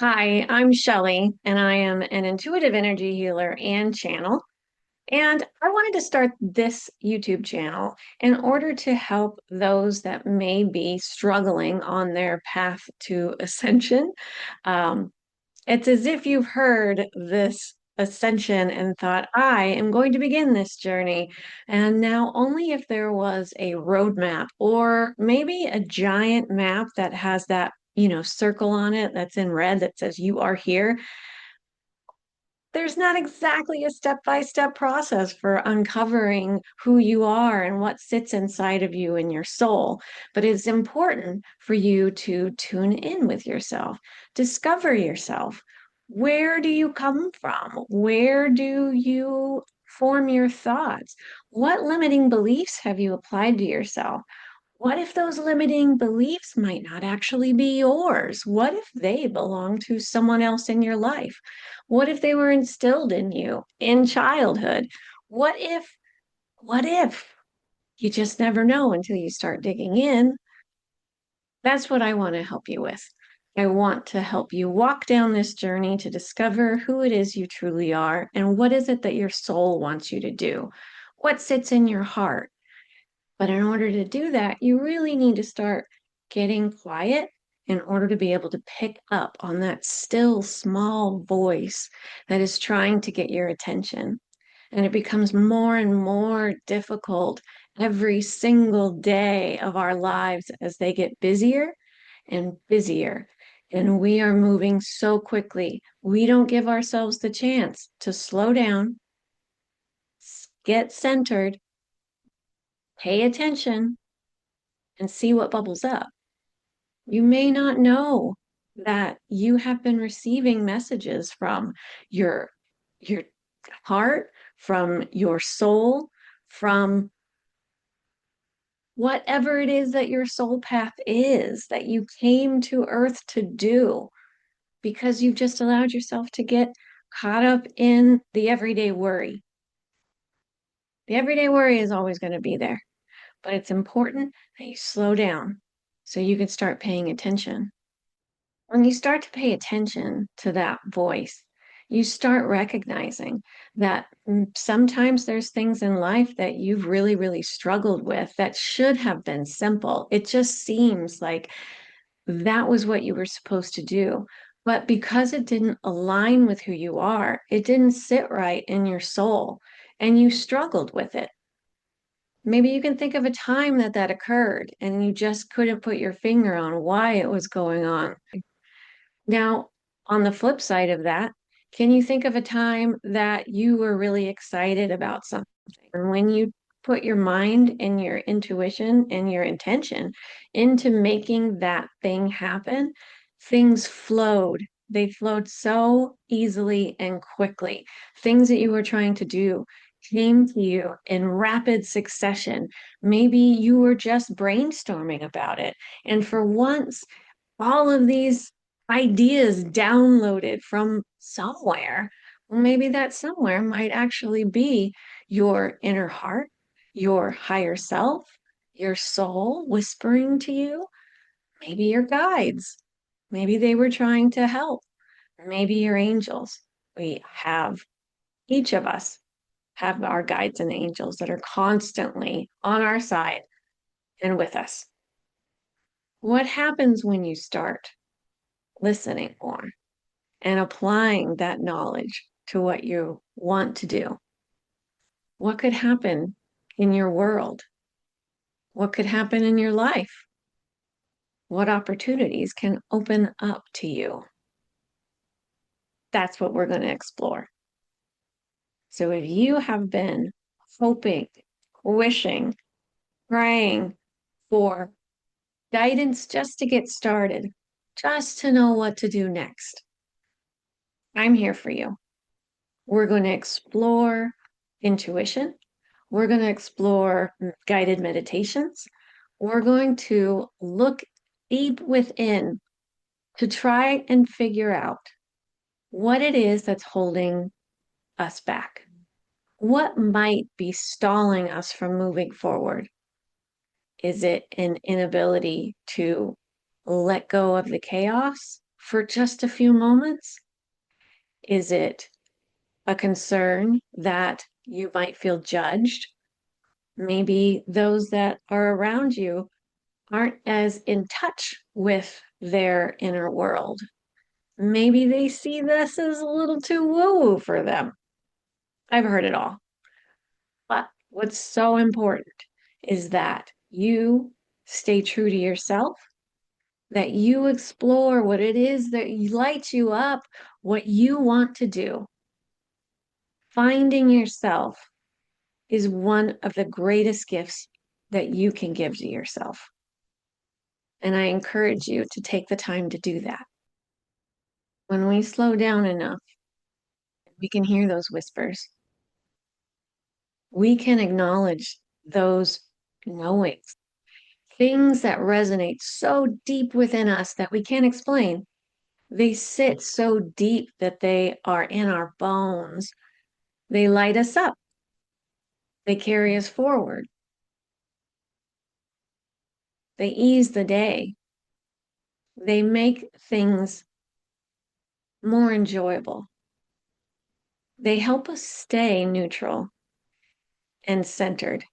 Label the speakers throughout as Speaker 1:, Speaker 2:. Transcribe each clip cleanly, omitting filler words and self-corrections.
Speaker 1: Hi, I'm Shelley, and I am an intuitive energy healer and channel. And I wanted to start this YouTube channel in order to help those that may be struggling on their path to ascension. Um, it's as if you've heard this ascension and thought, I am going to begin this journey. And now, only if there was a roadmap or maybe a giant map that has that circle on it that's in red that says you are here. There's not exactly a step-by-step process for uncovering who you are and what sits inside of you and your soul. But it's important for you to tune in with yourself, discover yourself. Where do you come from? Where do you form your thoughts? What limiting beliefs have you applied to yourself? What if those limiting beliefs might not actually be yours? What if they belong to someone else in your life? What if they were instilled in you in childhood? What if, what if? You just never know until you start digging in. That's what I want to help you with. I want to help you walk down this journey to discover who it is you truly are and what is it that your soul wants you to do? What sits in your heart? But in order to do that, you really need to start getting quiet in order to be able to pick up on that still small voice that is trying to get your attention. And it becomes more and more difficult every single day of our lives as they get busier and busier. And we are moving so quickly. We don't give ourselves the chance to slow down, get centered, pay attention, and see what bubbles up. You may not know that you have been receiving messages from your your heart, from your soul, from whatever it is that your soul path is that you came to earth to do because you've just allowed yourself to get caught up in the everyday worry. The everyday worry is always going to be there, but it's important that you slow down so you can start paying attention. When you start to pay attention to that voice, you start recognizing that sometimes there's things in life that you've really, really struggled with that should have been simple. It just seems like that was what you were supposed to do. But because it didn't align with who you are, it didn't sit right in your soul, and you struggled with it. Maybe you can think of a time that that occurred and you just couldn't put your finger on why it was going on. Now, on the flip side of that, can you think of a time that you were really excited about something? And when you put your mind and your intuition and your intention into making that thing happen, things flowed. They flowed so easily and quickly. Things that you were trying to do came to you in rapid succession. Maybe you were just brainstorming about it. And for once, all of these ideas downloaded from somewhere. Well, maybe that somewhere might actually be your inner heart, your higher self, your soul whispering to you, maybe your guides. Maybe they were trying to help. Maybe your angels. We have, each of us have our guides and angels that are constantly on our side and with us. What happens when you start listening more and applying that knowledge to what you want to do? What could happen in your world? What could happen in your life? What opportunities can open up to you? That's what we're going to explore. So if you have been hoping, wishing, praying for guidance just to get started, just to know what to do next, I'm here for you. We're going to explore intuition. We're going to explore guided meditations. We're going to look deep within to try and figure out what it is that's holding us back. What might be stalling us from moving forward? Is it an inability to let go of the chaos? for just a few moments? Is it a concern that you might feel judged? Maybe those that are around you aren't as in touch with their inner world. Maybe they see this as a little too woo-woo for them. I've heard it all. But what's so important is that you stay true to yourself, that you explore what it is that lights you up, what you want to do. Finding yourself is one of the greatest gifts that you can give to yourself. And I encourage you to take the time to do that. When we slow down enough, we can hear those whispers. We can acknowledge those knowings, things that resonate so deep within us that we can't explain. They sit so deep that they are in our bones. They light us up. They carry us forward. They ease the day. They make things more enjoyable. They help us stay neutral and centered.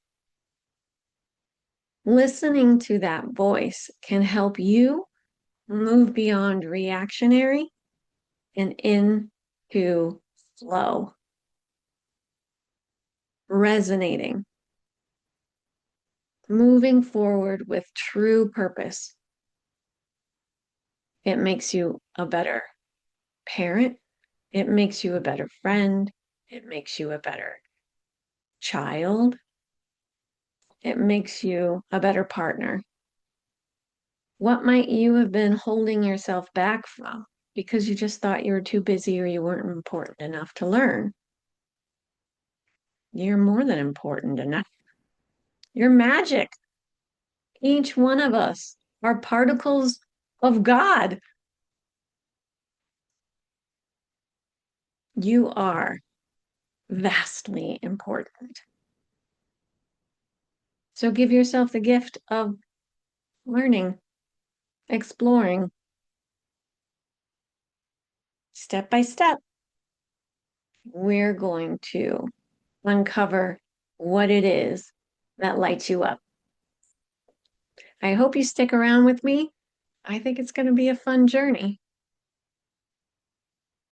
Speaker 1: Listening to that voice can help you move beyond reactionary and into flow, resonating, moving forward with true purpose. It makes you a better parent. It makes you a better friend. It makes you a better child. It makes you a better partner. What might you have been holding yourself back from because you just thought you were too busy or you weren't important enough to learn? You're more than important enough. You're magic. Each one of us are particles of God. You are vastly important. So give yourself the gift of learning, exploring, step by step. We're going to uncover what it is that lights you up. I hope you stick around with me. I think it's going to be a fun journey.